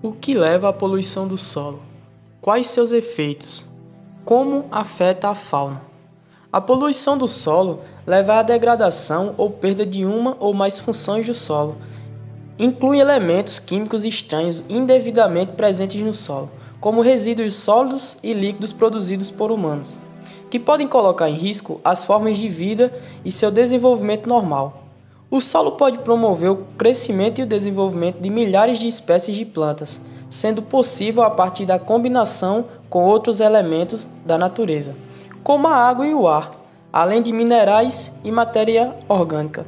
O que leva à poluição do solo? Quais seus efeitos? Como afeta a fauna? A poluição do solo leva à degradação ou perda de uma ou mais funções do solo. Inclui elementos químicos estranhos indevidamente presentes no solo, como resíduos sólidos e líquidos produzidos por humanos, que podem colocar em risco as formas de vida e seu desenvolvimento normal. O solo pode promover o crescimento e o desenvolvimento de milhares de espécies de plantas, sendo possível a partir da combinação com outros elementos da natureza, como a água e o ar, além de minerais e matéria orgânica.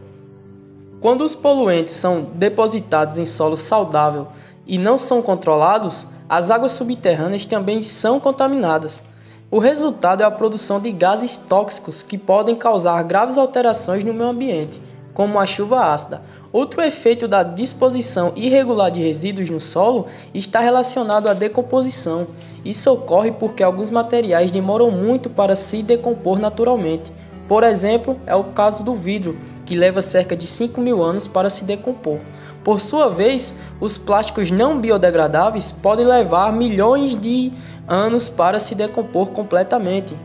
Quando os poluentes são depositados em solo saudável e não são controlados, as águas subterrâneas também são contaminadas. O resultado é a produção de gases tóxicos que podem causar graves alterações no meio ambiente, como a chuva ácida. Outro efeito da disposição irregular de resíduos no solo está relacionado à decomposição. Isso ocorre porque alguns materiais demoram muito para se decompor naturalmente. Por exemplo, é o caso do vidro, que leva cerca de 5.000 anos para se decompor. Por sua vez, os plásticos não biodegradáveis podem levar milhões de anos para se decompor completamente.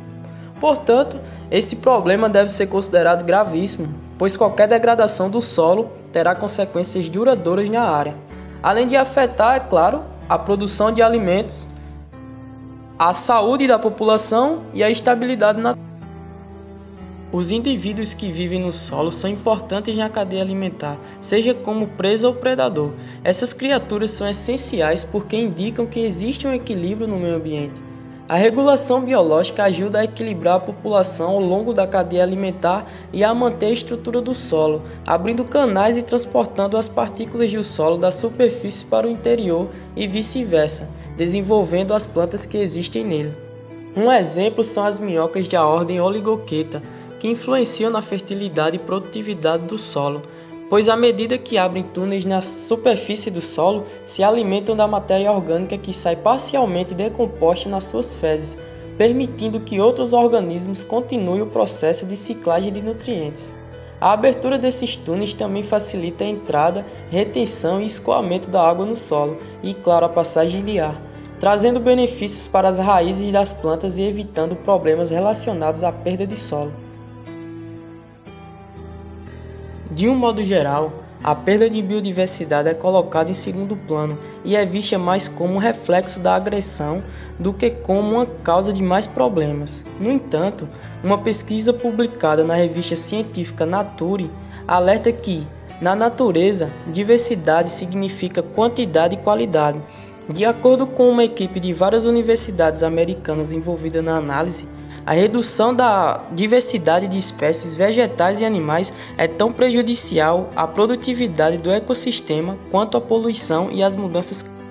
Portanto, esse problema deve ser considerado gravíssimo, pois qualquer degradação do solo terá consequências duradouras na área, além de afetar, é claro, a produção de alimentos, a saúde da população e a estabilidade natural. Os indivíduos que vivem no solo são importantes na cadeia alimentar, seja como presa ou predador. Essas criaturas são essenciais porque indicam que existe um equilíbrio no meio ambiente. A regulação biológica ajuda a equilibrar a população ao longo da cadeia alimentar e a manter a estrutura do solo, abrindo canais e transportando as partículas do solo da superfície para o interior e vice-versa, desenvolvendo as plantas que existem nele. Um exemplo são as minhocas da ordem Oligochaeta, que influenciam na fertilidade e produtividade do solo, pois à medida que abrem túneis na superfície do solo, se alimentam da matéria orgânica que sai parcialmente decomposta nas suas fezes, permitindo que outros organismos continuem o processo de ciclagem de nutrientes. A abertura desses túneis também facilita a entrada, retenção e escoamento da água no solo e, claro, a passagem de ar, trazendo benefícios para as raízes das plantas e evitando problemas relacionados à perda de solo. De um modo geral, a perda de biodiversidade é colocada em segundo plano e é vista mais como um reflexo da agressão do que como uma causa de mais problemas. No entanto, uma pesquisa publicada na revista científica Nature alerta que, na natureza, diversidade significa quantidade e qualidade. De acordo com uma equipe de várias universidades americanas envolvida na análise, a redução da diversidade de espécies vegetais e animais é tão prejudicial à produtividade do ecossistema quanto à poluição e às mudanças climáticas.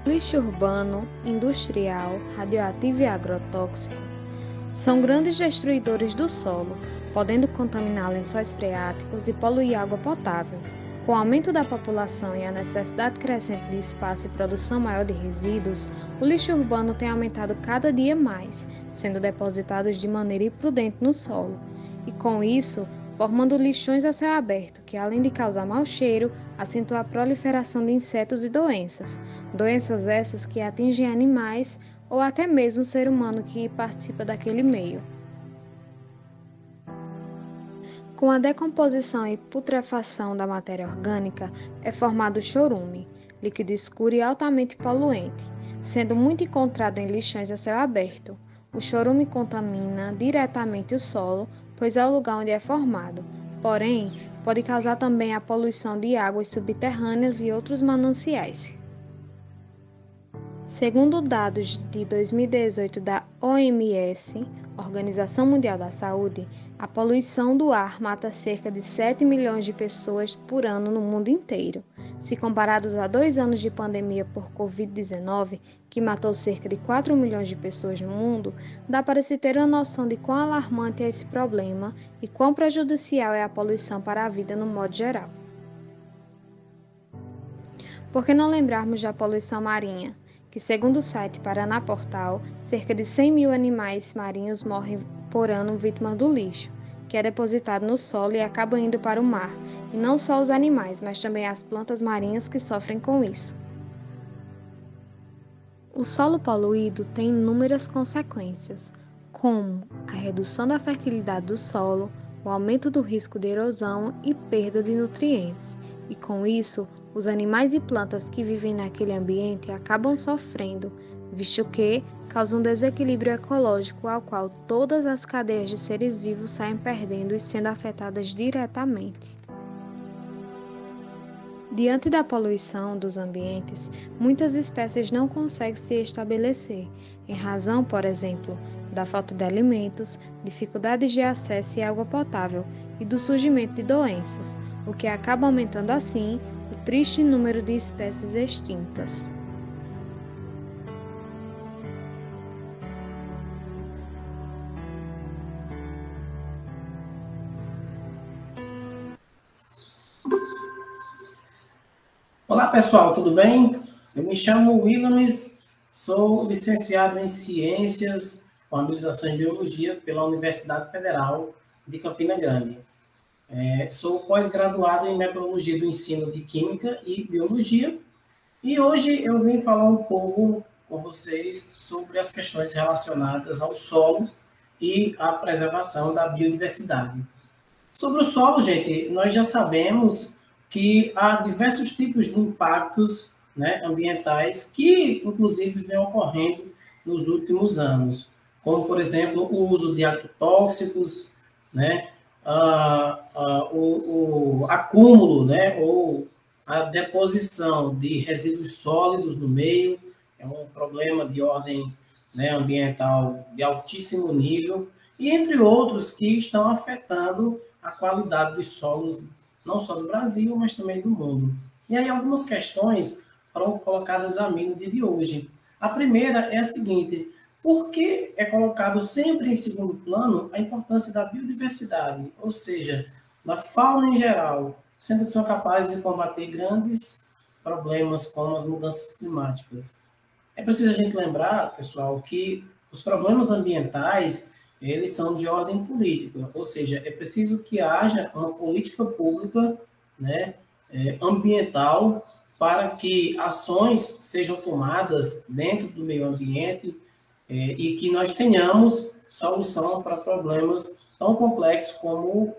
Lixo urbano, industrial, radioativo e agrotóxico são grandes destruidores do solo, podendo contaminar lençóis freáticos e poluir água potável. Com o aumento da população e a necessidade crescente de espaço e produção maior de resíduos, o lixo urbano tem aumentado cada dia mais, sendo depositados de maneira imprudente no solo, e com isso, formando lixões a céu aberto, que além de causar mau cheiro, acentua a proliferação de insetos e doenças. Doenças essas que atingem animais ou até mesmo o ser humano que participa daquele meio. Com a decomposição e putrefação da matéria orgânica, é formado o chorume, líquido escuro e altamente poluente, sendo muito encontrado em lixões a céu aberto. O chorume contamina diretamente o solo, pois é o lugar onde é formado. Porém, pode causar também a poluição de águas subterrâneas e outros mananciais. Segundo dados de 2018 da OMS, Organização Mundial da Saúde, a poluição do ar mata cerca de 7 milhões de pessoas por ano no mundo inteiro. Se comparados a 2 anos de pandemia por Covid-19, que matou cerca de 4 milhões de pessoas no mundo, dá para se ter uma noção de quão alarmante é esse problema e quão prejudicial é a poluição para a vida no modo geral. Por que não lembrarmos da poluição marinha? Que, segundo o site Paraná Portal, cerca de 100 mil animais marinhos morrem por ano vítimas do lixo. que é depositado no solo e acaba indo para o mar, e não só os animais, mas também as plantas marinhas que sofrem com isso. O solo poluído tem inúmeras consequências, como a redução da fertilidade do solo, o aumento do risco de erosão e perda de nutrientes, e com isso, os animais e plantas que vivem naquele ambiente acabam sofrendo, visto que causa um desequilíbrio ecológico ao qual todas as cadeias de seres vivos saem perdendo e sendo afetadas diretamente. Diante da poluição dos ambientes, muitas espécies não conseguem se estabelecer, em razão, por exemplo, da falta de alimentos, dificuldades de acesso à água potável e do surgimento de doenças, o que acaba aumentando assim o triste número de espécies extintas. Olá pessoal, tudo bem? Eu me chamo Williams, sou licenciado em Ciências com habilitação em Biologia pela Universidade Federal de Campina Grande. Sou pós-graduado em Metodologia do Ensino de Química e Biologia e hoje eu vim falar um pouco com vocês sobre as questões relacionadas ao solo e à preservação da biodiversidade. Sobre o solo, gente, nós já sabemos que há diversos tipos de impactos, né, ambientais que, inclusive, vêm ocorrendo nos últimos anos, como, por exemplo, o uso de agrotóxicos, né, o acúmulo, né, ou a deposição de resíduos sólidos no meio, é um problema de ordem, né, ambiental de altíssimo nível, e entre outros que estão afetando a qualidade dos solos, não só do Brasil, mas também do mundo. E aí algumas questões foram colocadas a mim no dia de hoje. A primeira é a seguinte: por que é colocado sempre em segundo plano a importância da biodiversidade, ou seja, da fauna em geral, sendo que são capazes de combater grandes problemas como as mudanças climáticas? É preciso a gente lembrar, pessoal, que os problemas ambientais eles são de ordem política, ou seja, é preciso que haja uma política pública, né, ambiental para que ações sejam tomadas dentro do meio ambiente e que nós tenhamos solução para problemas tão complexos como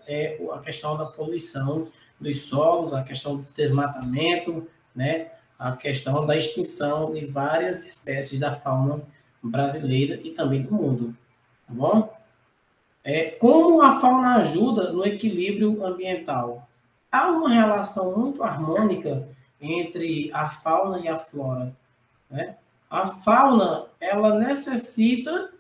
a questão da poluição dos solos, a questão do desmatamento, né, a questão da extinção de várias espécies da fauna brasileira e também do mundo. Tá bom? Como a fauna ajuda no equilíbrio ambiental? Há uma relação muito harmônica entre a fauna e a flora, né? A fauna, ela necessita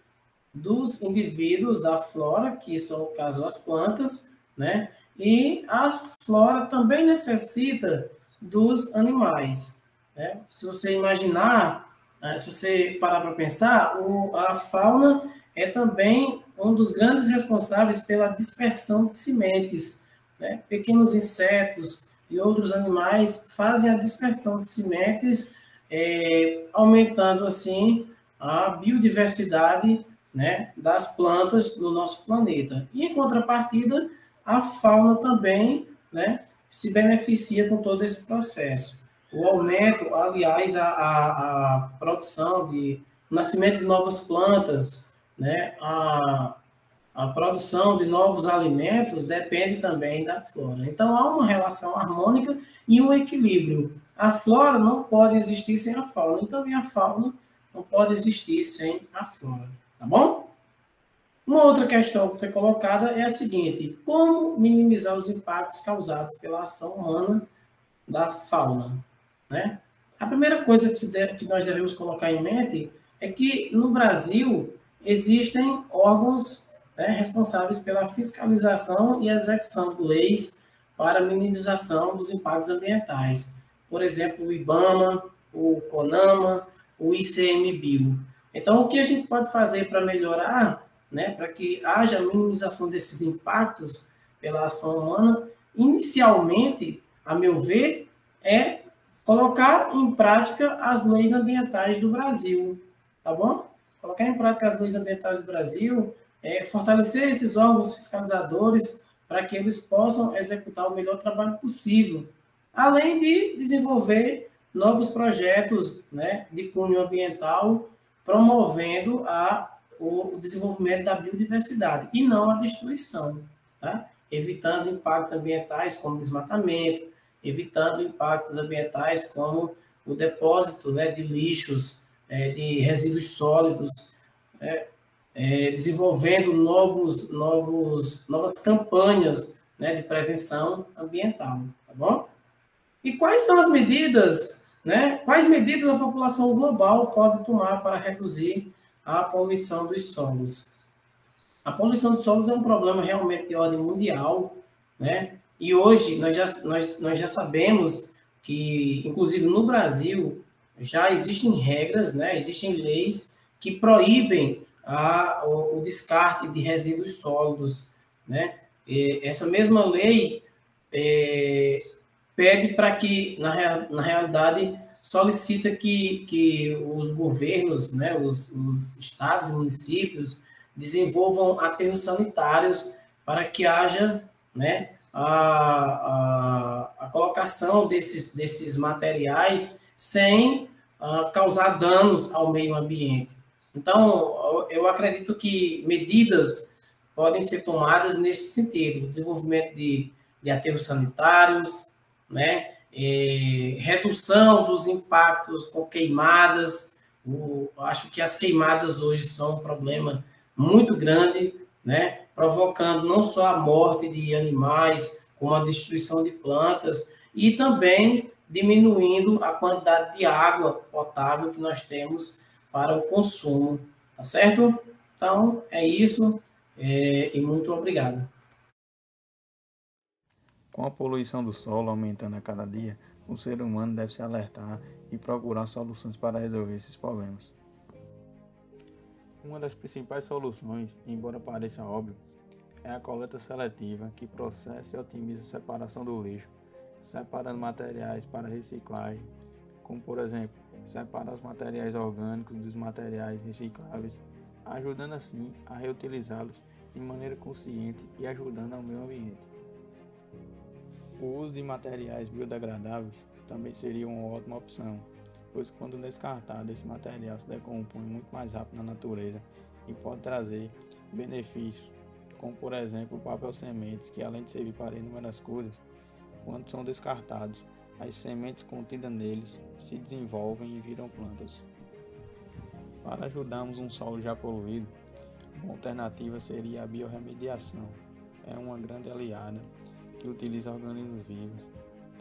dos indivíduos da flora, que são, no caso, as plantas, né? E a flora também necessita dos animais, né? Se você imaginar, se você parar para pensar, a fauna é também um dos grandes responsáveis pela dispersão de sementes, né? Pequenos insetos e outros animais fazem a dispersão de sementes, aumentando assim a biodiversidade, né, das plantas do nosso planeta. E em contrapartida, a fauna também, né, se beneficia com todo esse processo. O aumento, aliás, a produção de o nascimento de novas plantas, né, a produção de novos alimentos depende também da flora. Então, há uma relação harmônica e um equilíbrio. A flora não pode existir sem a fauna, e também a fauna não pode existir sem a flora. Tá bom? Uma outra questão que foi colocada é a seguinte: como minimizar os impactos causados pela ação humana da fauna, né? A primeira coisa que nós devemos colocar em mente é que no Brasil existem órgãos, né, responsáveis pela fiscalização e execução de leis para minimização dos impactos ambientais. Por exemplo, o IBAMA, o CONAMA, o ICMBio. Então, o que a gente pode fazer para melhorar, né, para que haja minimização desses impactos pela ação humana? Inicialmente, a meu ver, é colocar em prática as leis ambientais do Brasil, tá bom? Colocar em prática as leis ambientais do Brasil, fortalecer esses órgãos fiscalizadores para que eles possam executar o melhor trabalho possível, além de desenvolver novos projetos, né, de cunho ambiental, promovendo o desenvolvimento da biodiversidade e não a destruição, tá? Evitando impactos ambientais como desmatamento, evitando impactos ambientais como o depósito, né, de lixos, de resíduos sólidos, desenvolvendo novas campanhas, né, de prevenção ambiental, tá bom? E quais são as medidas, né? Quais medidas a população global pode tomar para reduzir a poluição dos solos? A poluição dos solos é um problema realmente de ordem mundial, né? E hoje nós já sabemos que, inclusive no Brasil, já existem regras, né? Existem leis que proíbem o descarte de resíduos sólidos, né? E essa mesma lei pede para que, na realidade, solicita que os governos, né, os estados e municípios, desenvolvam aterros sanitários para que haja, né, a colocação desses materiais sem causar danos ao meio ambiente. Então, eu acredito que medidas podem ser tomadas nesse sentido, desenvolvimento de aterros sanitários, né? Redução dos impactos com queimadas. Acho que as queimadas hoje são um problema muito grande, né? Provocando não só a morte de animais, como a destruição de plantas e também diminuindo a quantidade de água potável que nós temos para o consumo, tá certo? Então, é isso, e muito obrigado. Com a poluição do solo aumentando a cada dia, o ser humano deve se alertar e procurar soluções para resolver esses problemas. Uma das principais soluções, embora pareça óbvio, é a coleta seletiva, que processa e otimiza a separação do lixo, separando materiais para reciclagem, como por exemplo, separar os materiais orgânicos dos materiais recicláveis, ajudando assim a reutilizá-los de maneira consciente e ajudando ao meio ambiente. O uso de materiais biodegradáveis também seria uma ótima opção, pois quando descartado, esse material se decompõe muito mais rápido na natureza e pode trazer benefícios, como por exemplo o papel sementes, que além de servir para inúmeras coisas, quando são descartados, as sementes contidas neles se desenvolvem e viram plantas. Para ajudarmos um solo já poluído, uma alternativa seria a biorremediação. É uma grande aliada que utiliza organismos vivos,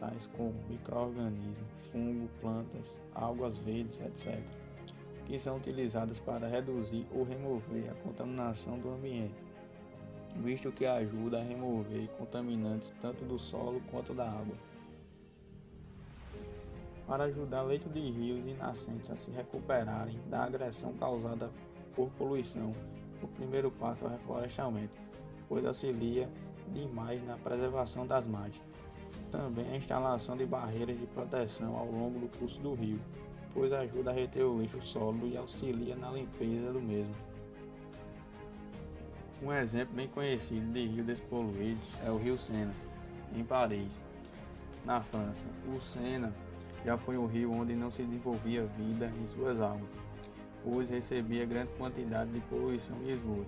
tais como micro-organismos, fungo, plantas, algas verdes, etc., que são utilizadas para reduzir ou remover a contaminação do ambiente, visto que ajuda a remover contaminantes tanto do solo quanto da água. Para ajudar leitos de rios e nascentes a se recuperarem da agressão causada por poluição, o primeiro passo é o reflorestamento, pois auxilia demais na preservação das margens. Também a instalação de barreiras de proteção ao longo do curso do rio, pois ajuda a reter o lixo sólido e auxilia na limpeza do mesmo. Um exemplo bem conhecido de rio despoluídos é o rio Sena, em Paris, na França. O Sena já foi um rio onde não se desenvolvia vida em suas águas, pois recebia grande quantidade de poluição e esgoto.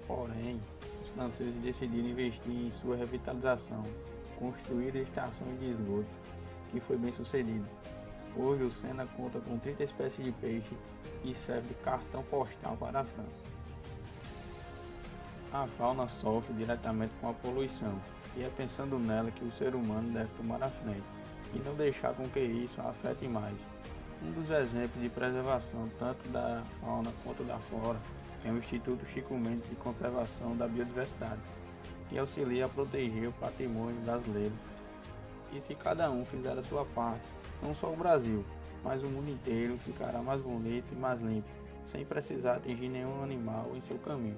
Porém, os franceses decidiram investir em sua revitalização, construir estações de esgoto, que foi bem sucedido. Hoje o Sena conta com 30 espécies de peixe e serve de cartão postal para a França. A fauna sofre diretamente com a poluição, e é pensando nela que o ser humano deve tomar a frente, e não deixar com que isso a afete mais. Um dos exemplos de preservação tanto da fauna quanto da flora é o Instituto Chico Mendes de Conservação da Biodiversidade, que auxilia a proteger o patrimônio brasileiro. E se cada um fizer a sua parte, não só o Brasil, mas o mundo inteiro ficará mais bonito e mais limpo, sem precisar atingir nenhum animal em seu caminho.